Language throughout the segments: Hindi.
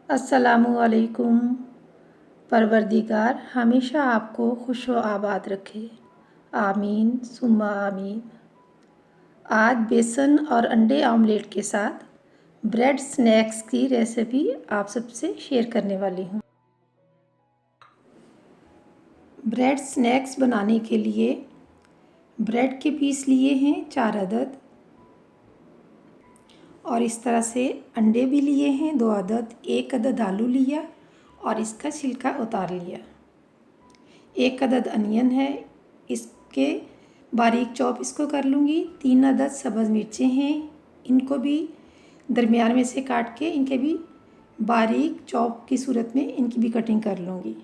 अस्सलामुअलैकुम। परवरदिगार हमेशा आपको खुश व आबाद रखे, आमीन सुम्मा आमीन। आज बेसन और अंडे ऑमलेट के साथ ब्रेड स्नैक्स की रेसिपी आप सबसे शेयर करने वाली हूँ। ब्रेड स्नैक्स बनाने के लिए ब्रेड के पीस लिए हैं 4 अदद, और इस तरह से अंडे भी लिए हैं 2 अदद, 1 अदद आलू लिया और इसका छिलका उतार लिया। 1 अदद अनियन है, इसके बारीक चॉप इसको कर लूँगी। 3 अदद सब्ज़ मिर्चें हैं, इनको भी दरमियान में से काट के इनके भी बारीक चॉप की सूरत में इनकी भी कटिंग कर लूँगी।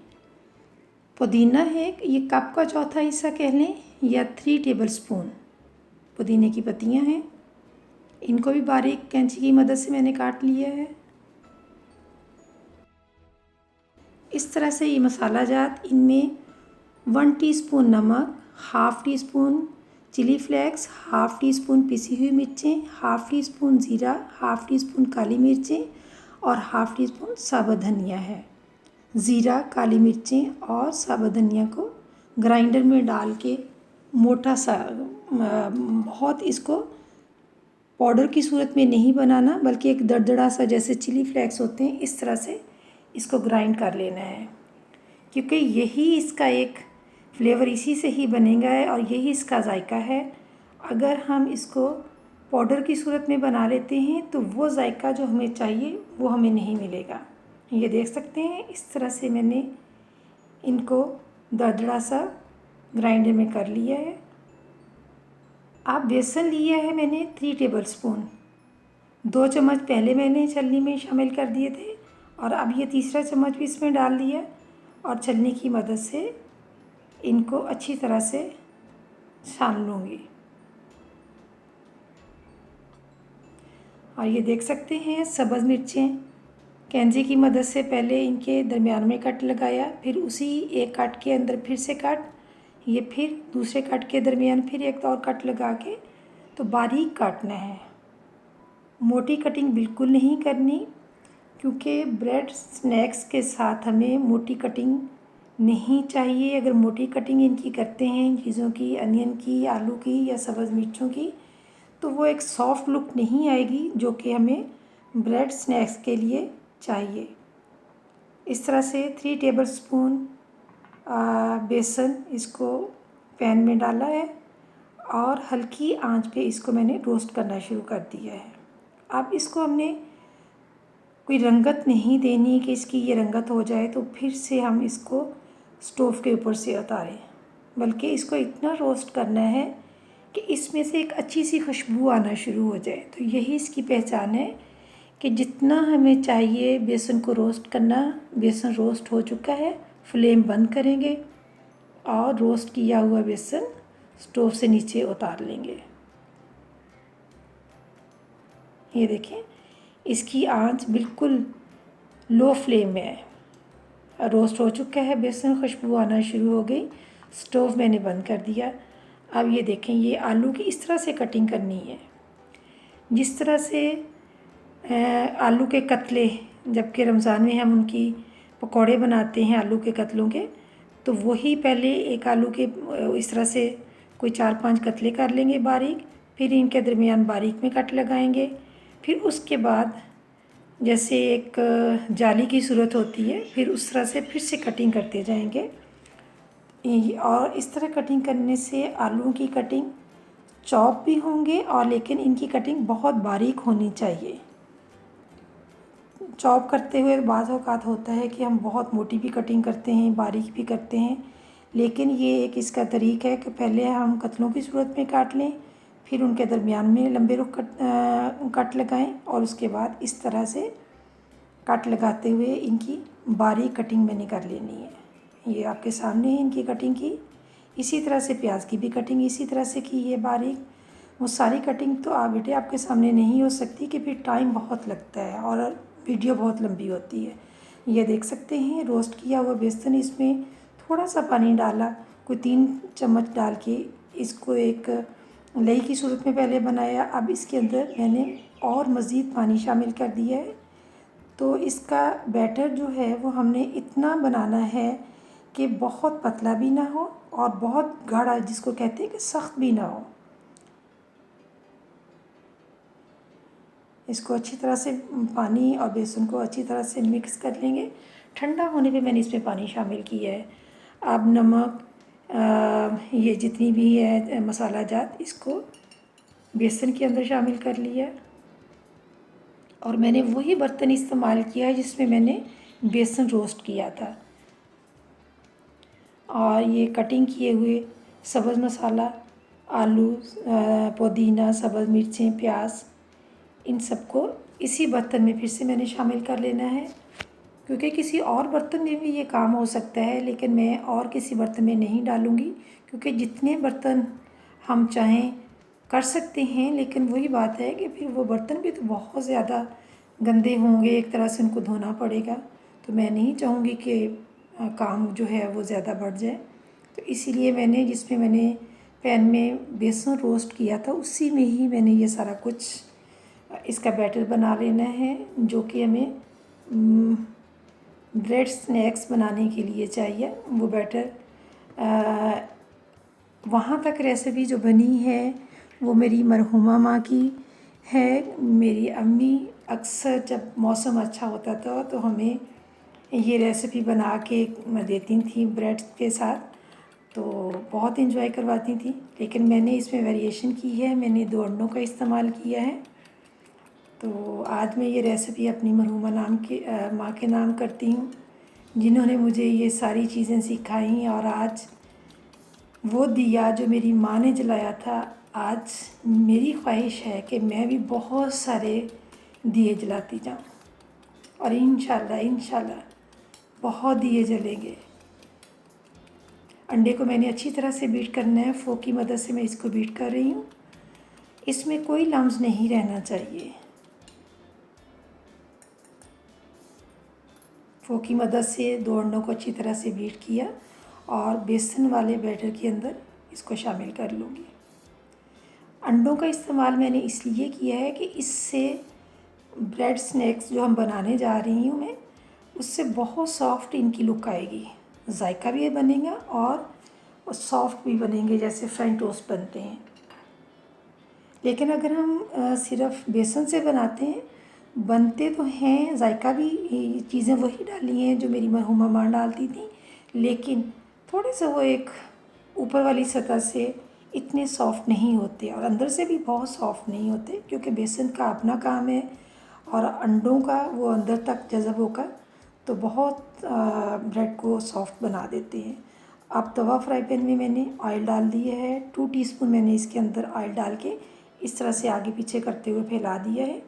पुदीना है, ये कप का चौथा हिस्सा कह लें या 3 टेबल स्पून पुदीने की पत्तियाँ हैं, इनको भी बारीक कैंची की मदद से मैंने काट लिया है। इस तरह से ये मसाला जात, इनमें 1 टीस्पून नमक, half teaspoon chilli flakes, half teaspoon पिसी हुई मिर्चें, हाफ़ टी स्पून ज़ीरा, हाफ़ टी स्पून काली मिर्चें और हाफ़ टी स्पून साबुत धनिया है। ज़ीरा, काली मिर्चें और साबुत धनिया को ग्राइंडर में डाल के मोटा सा, बहुत इसको पाउडर की सूरत में नहीं बनाना, बल्कि एक दरदरा सा जैसे चिली फ्लेक्स होते हैं इस तरह से इसको ग्राइंड कर लेना है, क्योंकि यही इसका एक फ्लेवर इसी से ही बनेगा है और यही इसका जायका है। अगर हम इसको पाउडर की सूरत में बना लेते हैं तो वो जायका जो हमें चाहिए वो हमें नहीं मिलेगा। ये देख सकते हैं, इस तरह से मैंने इनको दरदरा सा ग्राइंडर में कर लिया है। अब बेसन लिया है मैंने 3 टेबल स्पून, 2 चम्मच पहले मैंने छलनी में शामिल कर दिए थे और अब ये तीसरा चम्मच भी इसमें डाल दिया और छलनी की मदद से इनको अच्छी तरह से छान लूँगी। और ये देख सकते हैं सब्ज़ मिर्चें कैंची की मदद से पहले इनके दरमियान में कट लगाया, फिर उसी एक कट के अंदर फिर से कट, ये फिर दूसरे कट के दरमियान फिर एक और कट लगा के तो बारीक काटना है। मोटी कटिंग बिल्कुल नहीं करनी, क्योंकि ब्रेड स्नैक्स के साथ हमें मोटी कटिंग नहीं चाहिए। अगर मोटी कटिंग इनकी करते हैं इन चीज़ों की, अनियन की, आलू की या सब्ज़ मिर्चों की, तो वो एक सॉफ्ट लुक नहीं आएगी जो कि हमें ब्रेड स्नैक्स के लिए चाहिए। इस तरह से 3 टेबल स्पून बेसन इसको पैन में डाला है और हल्की आंच पे इसको मैंने रोस्ट करना शुरू कर दिया है। अब इसको हमने कोई रंगत नहीं देनी कि इसकी ये रंगत हो जाए तो फिर से हम इसको स्टोव के ऊपर से उतारें, बल्कि इसको इतना रोस्ट करना है कि इसमें से एक अच्छी सी खुशबू आना शुरू हो जाए। तो यही इसकी पहचान है कि जितना हमें चाहिए बेसन को रोस्ट करना। बेसन रोस्ट हो चुका है, फ्लेम बंद करेंगे और रोस्ट किया हुआ बेसन स्टोव से नीचे उतार लेंगे। ये देखें, इसकी आंच बिल्कुल लो फ्लेम में है। रोस्ट हो चुका है बेसन, खुशबू आना शुरू हो गई, स्टोव मैंने बंद कर दिया। अब ये देखें, ये आलू की इस तरह से कटिंग करनी है जिस तरह से आलू के कतले, जबकि रमज़ान में हम उनकी पकौड़े बनाते हैं आलू के कतलों के, तो वही पहले एक आलू के इस तरह से कोई 4-5 कतले कर लेंगे बारीक, फिर इनके दरमियान बारीक में कट लगाएंगे, फिर उसके बाद जैसे एक जाली की सूरत होती है फिर उस तरह से फिर से कटिंग करते जाएंगे। और इस तरह कटिंग करने से आलू की कटिंग चॉप भी होंगे और लेकिन इनकी कटिंग बहुत बारीक होनी चाहिए। चॉप करते हुए बाज़ औक़ात होता है कि हम बहुत मोटी भी कटिंग करते हैं, बारीक भी करते हैं, लेकिन ये एक इसका तरीका है कि पहले हम कतलों की सूरत में काट लें, फिर उनके दरमियान में लंबे रुख कट लगाएं और उसके बाद इस तरह से कट लगाते हुए इनकी बारीक कटिंग मैंने कर लेनी है। ये आपके सामने है इनकी कटिंग की। इसी तरह से प्याज की भी कटिंग इसी तरह से की है बारीक। वो सारी कटिंग तो आप बेटे आपके सामने नहीं हो सकती कि फिर टाइम बहुत लगता है और वीडियो बहुत लंबी होती है। ये देख सकते हैं रोस्ट किया हुआ बेसन, इसमें थोड़ा सा पानी डाला, कोई 3 चम्मच डाल के इसको एक लई की सूरत में पहले बनाया। अब इसके अंदर मैंने और मज़ीद पानी शामिल कर दिया है तो इसका बैटर जो है वो हमने इतना बनाना है कि बहुत पतला भी ना हो और बहुत गाढ़ा, जिसको कहते हैं कि सख्त भी ना हो। इसको अच्छी तरह से पानी और बेसन को अच्छी तरह से मिक्स कर लेंगे। ठंडा होने पे मैंने इसमें पानी शामिल किया है। अब नमक, ये जितनी भी है मसाला जात, इसको बेसन के अंदर शामिल कर लिया। और मैंने वही बर्तन इस्तेमाल किया है जिसमें मैंने बेसन रोस्ट किया था। और ये कटिंग किए हुए सब्ज़ मसाला, आलू, पुदीना, सब्ज़ मिर्चें, प्याज, इन सबको इसी बर्तन में फिर से मैंने शामिल कर लेना है। क्योंकि किसी और बर्तन में भी ये काम हो सकता है, लेकिन मैं और किसी बर्तन में नहीं डालूँगी, क्योंकि जितने बर्तन हम चाहें कर सकते हैं, लेकिन वही बात है कि फिर वो बर्तन भी तो बहुत ज़्यादा गंदे होंगे, एक तरह से उनको धोना पड़ेगा। तो मैं नहीं चाहूँगी कि काम जो है वो ज़्यादा बढ़ जाए। तो इसीलिए मैंने जिसमें मैंने पैन में बेसन रोस्ट किया था, उसी में ही मैंने ये सारा कुछ इसका बैटर बना लेना है, जो कि हमें ब्रेड स्नैक्स बनाने के लिए चाहिए। वो बैटर वहाँ तक रेसिपी जो बनी है वो मेरी मरहुमा माँ की है। मेरी अम्मी अक्सर जब मौसम अच्छा होता था तो हमें ये रेसिपी बना के देती थी ब्रेड के साथ, तो बहुत इन्जॉय करवाती थी। लेकिन मैंने इसमें वेरिएशन की है, मैंने 2 अंडों का इस्तेमाल किया है। तो आज मैं ये रेसिपी अपनी मरहुमा माँ के नाम करती हूँ, जिन्होंने मुझे ये सारी चीज़ें सिखाई। और आज वो दिया जो मेरी माँ ने जलाया था, आज मेरी ख्वाहिश है कि मैं भी बहुत सारे दिए जलाती जाऊँ, और इंशाल्लाह बहुत दिए जलेंगे। अंडे को मैंने अच्छी तरह से बीट करना है, फोक की मदद से मैं इसको बीट कर रही हूँ। इसमें कोई लम्स नहीं रहना चाहिए। फोक की मदद से 2 अंडों को अच्छी तरह से बीट किया और बेसन वाले बैटर के अंदर इसको शामिल कर लूँगी। अंडों का इस्तेमाल मैंने इसलिए किया है कि इससे ब्रेड स्नैक्स जो हम बनाने जा रही हूँ मैं, उससे बहुत सॉफ्ट इनकी लुक आएगी, जायका भी बनेगा और सॉफ्ट भी बनेंगे, जैसे फ्रेंच टोस्ट बनते हैं। लेकिन अगर हम सिर्फ बेसन से बनाते हैं, बनते तो हैं, जायका भी चीज़ें वही डाली हैं जो मेरी मरहुमा माँ डालती थी, लेकिन थोड़े से वो एक ऊपर वाली सतह से इतने सॉफ्ट नहीं होते और अंदर से भी बहुत सॉफ्ट नहीं होते, क्योंकि बेसन का अपना काम है और अंडों का वो अंदर तक जज़ब होकर तो बहुत ब्रेड को सॉफ्ट बना देते हैं। अब तवा फ्राई पैन में मैंने ऑयल डाल दिया है, 2 टीस्पून मैंने इसके अंदर ऑयल डाल के इस तरह से आगे पीछे करते हुए फैला दिया है।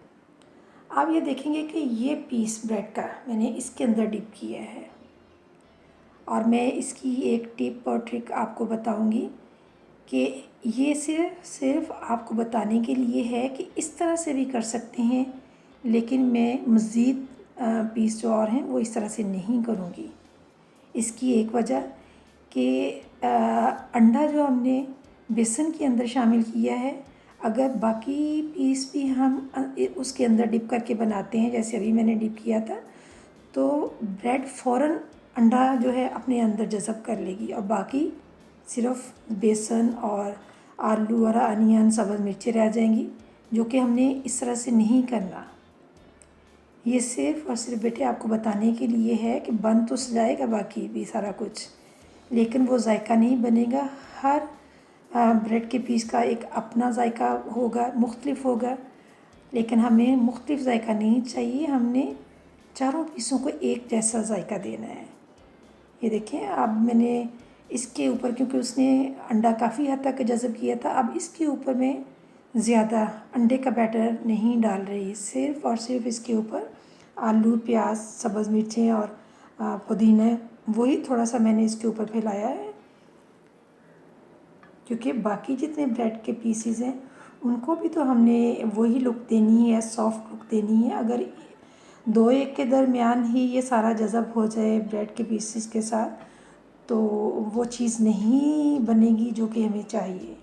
आप ये देखेंगे कि ये पीस ब्रेड का मैंने इसके अंदर डिप किया है। और मैं इसकी एक टिप और ट्रिक आपको बताऊंगी कि ये सिर्फ आपको बताने के लिए है कि इस तरह से भी कर सकते हैं, लेकिन मैं मज़ीद पीस जो और हैं वो इस तरह से नहीं करूँगी। इसकी एक वजह कि अंडा जो हमने बेसन के अंदर शामिल किया है, अगर बाकी पीस भी हम उसके अंदर डिप करके बनाते हैं, जैसे अभी मैंने डिप किया था, तो ब्रेड फ़ौरन अंडा जो है अपने अंदर जज़ब कर लेगी और बाकी सिर्फ बेसन और आलू और अनियन, सब्ज़ मिर्चें रह जाएंगी, जो कि हमने इस तरह से नहीं करना। ये सिर्फ और सिर्फ बेटे आपको बताने के लिए है कि बन तो सजाएगा बाकी भी सारा कुछ, लेकिन वो जायका नहीं बनेगा। हर ब्रेड के पीस का एक अपना जायका होगा, मुख्तलिफ होगा, लेकिन हमें मुख्तलिफ जायका नहीं चाहिए, हमने चारों पीसों को एक जैसा जायका देना है। ये देखें, अब मैंने इसके ऊपर, क्योंकि उसने अंडा काफ़ी हद तक जज़ब किया था, अब इसके ऊपर मैं ज़्यादा अंडे का बैटर नहीं डाल रही, सिर्फ़ और सिर्फ इसके ऊपर आलू, प्याज, सब्ज़ मिर्चें और पुदीना, वही थोड़ा सा मैंने इसके ऊपर फैलाया है, क्योंकि बाकी जितने ब्रेड के पीसीज हैं उनको भी तो हमने वही लुक देनी है, सॉफ्ट लुक देनी है। अगर 2-1 के दरमियान ही ये सारा जज़ब हो जाए ब्रेड के पीसीस के साथ, तो वो चीज़ नहीं बनेगी जो कि हमें चाहिए।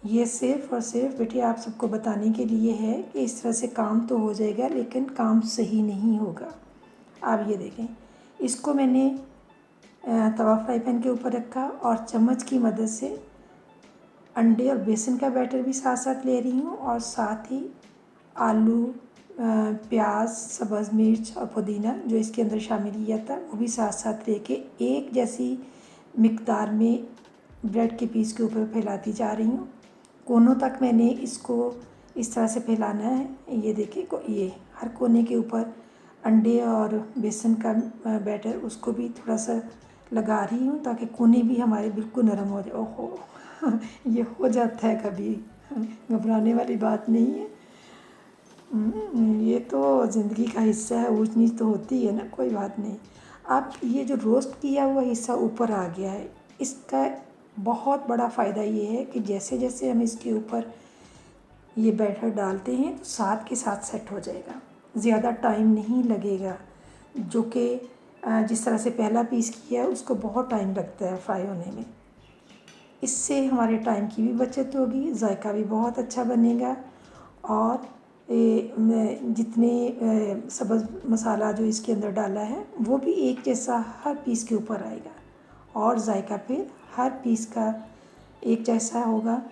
ये सिर्फ़ और सिर्फ बेटे आप सबको बताने के लिए है कि इस तरह से काम तो हो जाएगा, लेकिन काम सही नहीं होगा। आप ये देखें, इसको मैंने तवा फ्राई पैन के ऊपर रखा और चम्मच की मदद से अंडे और बेसन का बैटर भी साथ साथ ले रही हूँ, और साथ ही आलू, प्याज, सब्ज़ मिर्च और पुदीना जो इसके अंदर शामिल किया था वो भी साथ साथ लेके एक जैसी मिक़दार में ब्रेड के पीस के ऊपर फैलाती जा रही हूँ। कोनों तक मैंने इसको इस तरह से फैलाना है। ये देखिए, ये हर कोने के ऊपर अंडे और बेसन का बैटर उसको भी थोड़ा सा लगा रही हूँ ताकि कोने भी हमारे बिल्कुल नरम हो जाए। ओहो ये हो जाता है कभी, घबराने वाली बात नहीं है। ये तो ज़िंदगी का हिस्सा है, ऊंच नीच तो होती है ना, कोई बात नहीं। अब ये जो रोस्ट किया हुआ हिस्सा ऊपर आ गया है, इसका बहुत बड़ा फ़ायदा ये है कि जैसे जैसे हम इसके ऊपर ये बैटर डालते हैं तो साथ के साथ सेट हो जाएगा, ज़्यादा टाइम नहीं लगेगा। जो कि जिस तरह से पहला पीस किया है उसको बहुत टाइम लगता है फ्राई होने में। इससे हमारे टाइम की भी बचत होगी, जायका भी बहुत अच्छा बनेगा, और जितने सब्ज़ मसाला जो इसके अंदर डाला है वो भी एक जैसा हर पीस के ऊपर आएगा, और जायका फिर हर पीस का एक जैसा होगा।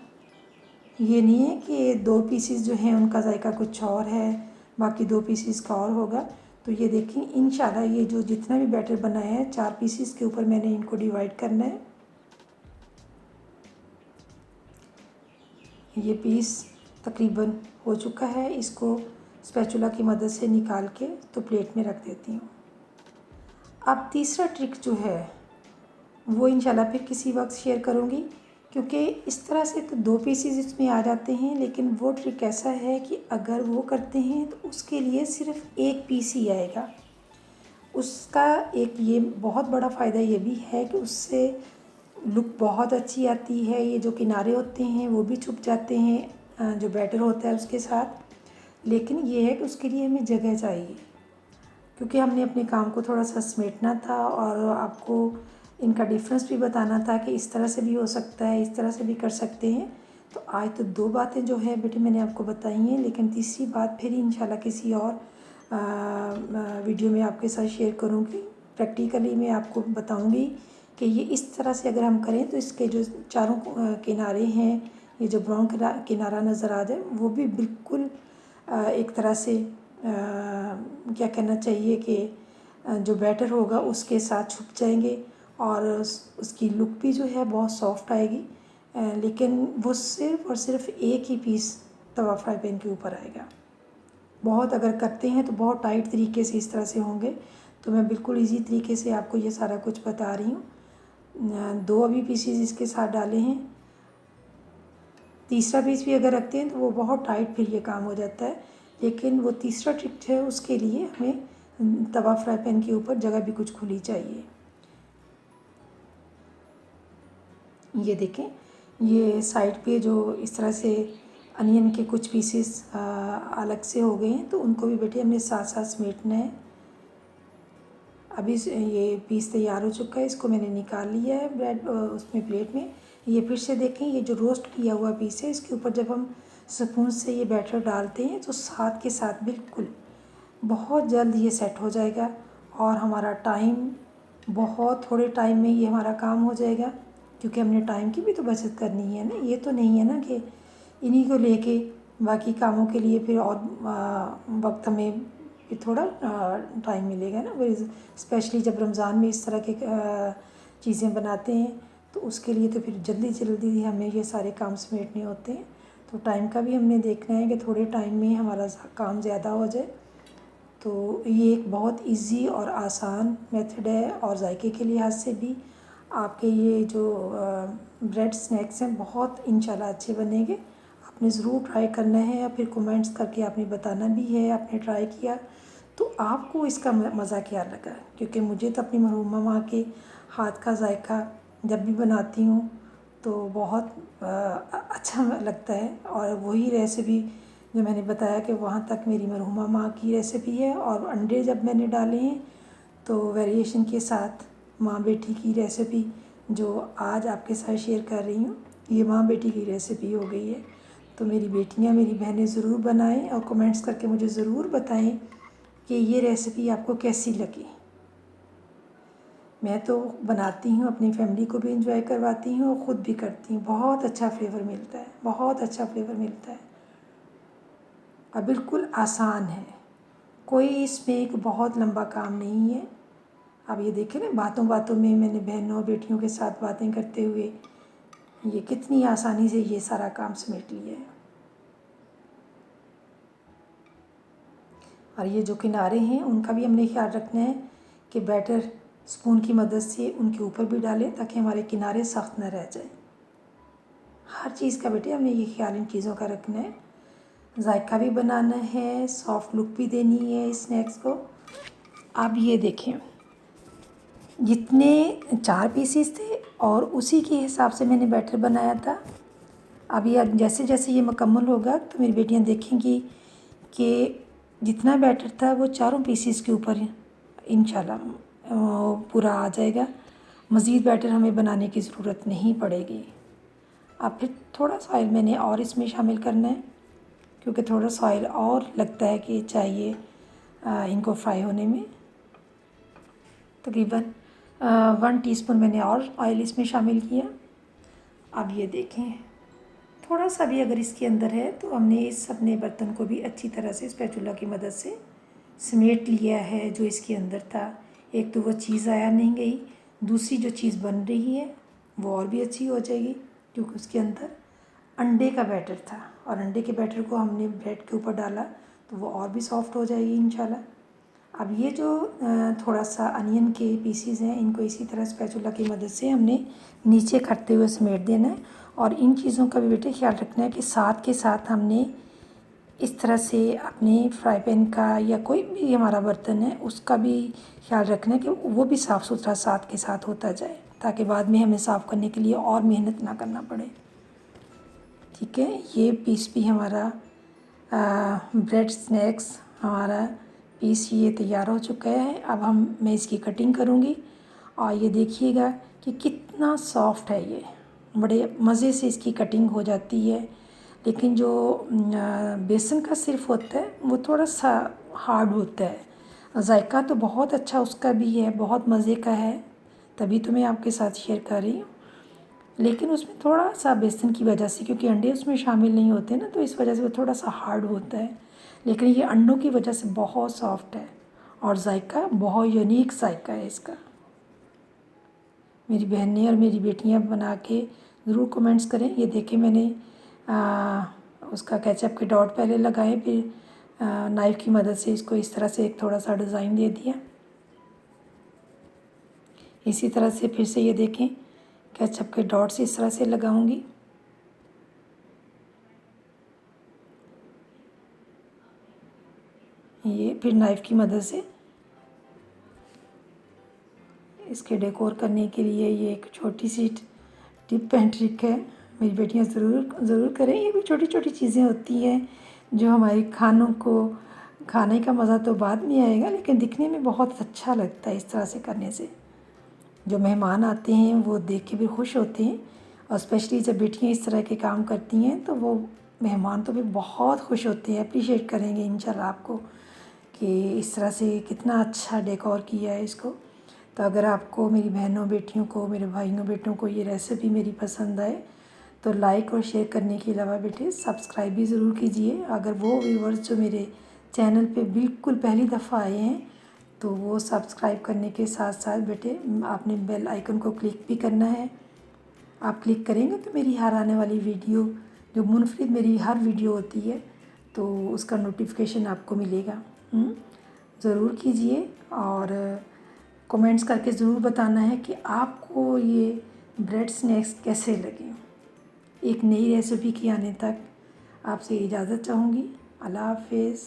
ये नहीं है कि 2 पीसेस जो हैं उनका जायका कुछ और है, बाकी 2 पीसेस का और होगा। तो ये देखें, इंशाल्लाह ये जो जितना भी बैटर बनाया है 4 पीसेस के ऊपर मैंने इनको डिवाइड करना है। ये पीस तकरीबन हो चुका है, इसको स्पैचुला की मदद से निकाल के तो प्लेट में रख देती हूँ। अब तीसरा ट्रिक जो है वो इंशाल्लाह फिर किसी वक्त शेयर करूँगी, क्योंकि इस तरह से तो 2 पीसेस इसमें आ जाते हैं, लेकिन वो ट्रिक ऐसा है कि अगर वो करते हैं तो उसके लिए सिर्फ 1 पीस ही आएगा। उसका एक ये बहुत बड़ा फ़ायदा ये भी है कि उससे लुक बहुत अच्छी आती है। ये जो किनारे होते हैं वो भी छुप जाते हैं जो बैटर होता है उसके साथ। लेकिन ये है कि उसके लिए हमें जगह चाहिए, क्योंकि हमने अपने काम को थोड़ा सा समेटना था और आपको इनका डिफरेंस भी बताना था कि इस तरह से भी हो सकता है, इस तरह से भी कर सकते हैं। तो आज तो 2 बातें जो है बेटे मैंने आपको बताई हैं, लेकिन तीसरी बात फिर इंशाल्लाह किसी और वीडियो में आपके साथ शेयर करूँगी। प्रैक्टिकली मैं आपको बताऊँगी कि ये इस तरह से अगर हम करें तो इसके जो चारों किनारे हैं, ये जो ब्राउन किनारा नज़र आ जाए वो भी बिल्कुल एक तरह से क्या कहना चाहिए कि जो बैटर होगा उसके साथ छुप जाएंगे, और उसकी लुक भी जो है बहुत सॉफ्ट आएगी। लेकिन वो सिर्फ़ और सिर्फ एक ही पीस तवा फ्राई पैन के ऊपर आएगा। बहुत अगर करते हैं तो बहुत टाइट तरीके से इस तरह से होंगे। तो मैं बिल्कुल इजी तरीके से आपको ये सारा कुछ बता रही हूँ। 2 अभी पीसीज इसके साथ डाले हैं, तीसरा पीस भी अगर रखते हैं तो वो बहुत टाइट फिर ये काम हो जाता है। लेकिन वो तीसरा ट्रिक है, उसके लिए हमें तवा फ्राई पैन के ऊपर जगह भी कुछ खुली चाहिए। ये देखें, ये साइड पे जो इस तरह से अनियन के कुछ पीसेस अलग से हो गए हैं, तो उनको भी बेटे हमने साथ साथ समेटना है। अभी ये पीस तैयार हो चुका है, इसको मैंने निकाल लिया है ब्रेड उसमें प्लेट में। ये फिर से देखें, ये जो रोस्ट किया हुआ पीस है इसके ऊपर जब हम स्पून से ये बैटर डालते हैं तो साथ के साथ बिल्कुल बहुत जल्द ये सेट हो जाएगा, और हमारा टाइम बहुत थोड़े टाइम में ये हमारा काम हो जाएगा, क्योंकि हमने टाइम की भी तो बचत करनी है ना। ये तो नहीं है ना कि इन्हीं को लेके बाकी कामों के लिए फिर और वक्त हमें भी थोड़ा टाइम मिलेगा ना। स्पेशली जब रमज़ान में इस तरह के चीज़ें बनाते हैं तो उसके लिए तो फिर जल्दी जल्दी हमें ये सारे काम समेटने होते हैं। तो टाइम का भी हमने देखना है कि थोड़े टाइम में हमारा काम ज़्यादा हो जाए। तो ये एक बहुत इजी और आसान मेथड है, और जायके के लिहाज से भी आपके ये जो ब्रेड स्नैक्स हैं बहुत इंशाल्लाह अच्छे बनेंगे। आपने ज़रूर ट्राई करना है, या फिर कमेंट्स करके आपने बताना भी है आपने ट्राई किया तो आपको इसका मज़ा क्या लगा। क्योंकि मुझे तो अपनी मरहूमा माँ के हाथ का जायका जब भी बनाती हूँ तो बहुत अच्छा लगता है, और वही रेसिपी जो मैंने बताया कि वहाँ तक मेरी मरहूमा माँ की रेसिपी है। और अंडे जब मैंने डाले हैं तो वेरिएशन के साथ माँ बेटी की रेसिपी जो आज आपके साथ शेयर कर रही हूँ, ये माँ बेटी की रेसिपी हो गई है। तो मेरी बेटियाँ, मेरी बहनें ज़रूर बनाएं और कमेंट्स करके मुझे ज़रूर बताएं कि ये रेसिपी आपको कैसी लगी। मैं तो बनाती हूँ, अपनी फैमिली को भी इंजॉय करवाती हूँ और ख़ुद भी करती हूँ। बहुत अच्छा फ्लेवर मिलता है, बहुत अच्छा फ्लेवर मिलता है और बिल्कुल आसान है। कोई इसमें एक बहुत लंबा काम नहीं है। अब ये देखें ना, बातों बातों में मैंने बहनों और बेटियों के साथ बातें करते हुए ये कितनी आसानी से ये सारा काम समेट लिया है। और ये जो किनारे हैं उनका भी हमने ख्याल रखना है कि बैटर स्पून की मदद से उनके ऊपर भी डालें ताकि हमारे किनारे सख्त न रह जाए। हर चीज़ का बेटे हमने ये ख्याल इन चीज़ों का रखना है। जायका भी बनाना है, सॉफ्ट लुक भी देनी है स्नैक्स को। अब ये देखें, जितने 4 पीसीस थे और उसी के हिसाब से मैंने बैटर बनाया था। अभी अब जैसे जैसे ये मुकम्मल होगा तो मेरी बेटियां देखेंगी कि जितना बैटर था वो 4 पीसीस के ऊपर इंशाल्लाह पूरा आ जाएगा। मज़ीद बैटर हमें बनाने की ज़रूरत नहीं पड़ेगी। अब फिर थोड़ा सा ऑयल मैंने और इसमें शामिल करना है, क्योंकि थोड़ा सा ऑयल और लगता है कि चाहिए इनको फ्राई होने में। तकरीबन 1 टीस्पून मैंने और ऑयल इसमें शामिल किया। अब ये देखें, थोड़ा सा भी अगर इसके अंदर है तो हमने इस अपने बर्तन को भी अच्छी तरह से स्पैचुला की मदद से समेट लिया है जो इसके अंदर था। एक तो वो चीज़ आया नहीं गई, दूसरी जो चीज़ बन रही है वो और भी अच्छी हो जाएगी, क्योंकि उसके अंदर अंडे का बैटर था और अंडे के बैटर को हमने ब्रेड के ऊपर डाला तो वो और भी सॉफ्ट हो जाएगी इंशाल्लाह। अब ये जो थोड़ा सा अनियन के पीसीज हैं, इनको इसी तरह स्पैचुला की मदद से हमने नीचे करते हुए समेट देना है। और इन चीज़ों का भी बेटे ख्याल रखना है कि साथ के साथ हमने इस तरह से अपने फ्राई पैन का या कोई भी हमारा बर्तन है उसका भी ख्याल रखना है कि वो भी साफ़ सुथरा साथ के साथ होता जाए, ताकि बाद में हमें साफ़ करने के लिए और मेहनत ना करना पड़े। ठीक है, ये पीस भी हमारा ब्रेड स्नैक्स हमारा पीस ये तैयार हो चुका है। अब मैं इसकी कटिंग करूँगी और ये देखिएगा कि कितना सॉफ्ट है। ये बड़े मज़े से इसकी कटिंग हो जाती है। लेकिन जो बेसन का सिर्फ होता है वो थोड़ा सा हार्ड होता है। जायका तो बहुत अच्छा उसका भी है, बहुत मज़े का है, तभी तो मैं आपके साथ शेयर कर रही हूँ। लेकिन उसमें थोड़ा सा बेसन की वजह से, क्योंकि अंडे उसमें शामिल नहीं होते ना, तो इस वजह से वो थोड़ा सा हार्ड होता है। लेकिन ये अंडों की वजह से बहुत सॉफ्ट है और जायका बहुत यूनिक जायका है इसका। मेरी बहनें और मेरी बेटियां बना के ज़रूर कमेंट्स करें। ये देखें, मैंने उसका केचप के डॉट पहले लगाए, फिर नाइफ़ की मदद से इसको इस तरह से एक थोड़ा सा डिज़ाइन दे दिया। इसी तरह से फिर से ये देखें, केचप के डॉट्स इस तरह से लगाऊंगी। ये फिर नाइफ़ की मदद से इसके डेकोर करने के लिए ये एक छोटी सी टिप एंड ट्रिक है। मेरी बेटियां ज़रूर करें। ये भी छोटी छोटी चीज़ें होती हैं जो हमारे खानों को, खाने का मज़ा तो बाद में आएगा लेकिन दिखने में बहुत अच्छा लगता है इस तरह से करने से। जो मेहमान आते हैं वो देख के भी खुश होते हैं और स्पेशली जब बेटियां इस तरह के काम करती हैं तो वो मेहमान तो भी बहुत खुश होते हैं, अप्रिशिएट करेंगे इंशाल्लाह आपको कि इस तरह से कितना अच्छा डेकोर किया है इसको। तो अगर आपको, मेरी बहनों बेटियों को, मेरे भाइयों बेटों को ये रेसिपी मेरी पसंद आए तो लाइक और शेयर करने के अलावा बेटे सब्सक्राइब भी ज़रूर कीजिए। अगर वो व्यूवर्स जो मेरे चैनल पे बिल्कुल पहली दफ़ा आए हैं तो वो सब्सक्राइब करने के साथ साथ बेटे आपने बेल आइकन को क्लिक भी करना है। आप क्लिक करेंगे तो मेरी हर आने वाली वीडियो, जो मुनफरिद मेरी हर वीडियो होती है, तो उसका नोटिफिकेशन आपको मिलेगा। ज़रूर कीजिए और कमेंट्स करके ज़रूर बताना है कि आपको ये ब्रेड स्नैक्स कैसे लगे। एक नई रेसिपी की आने तक आपसे इजाज़त चाहूँगी। अल्लाह हाफ़िज़।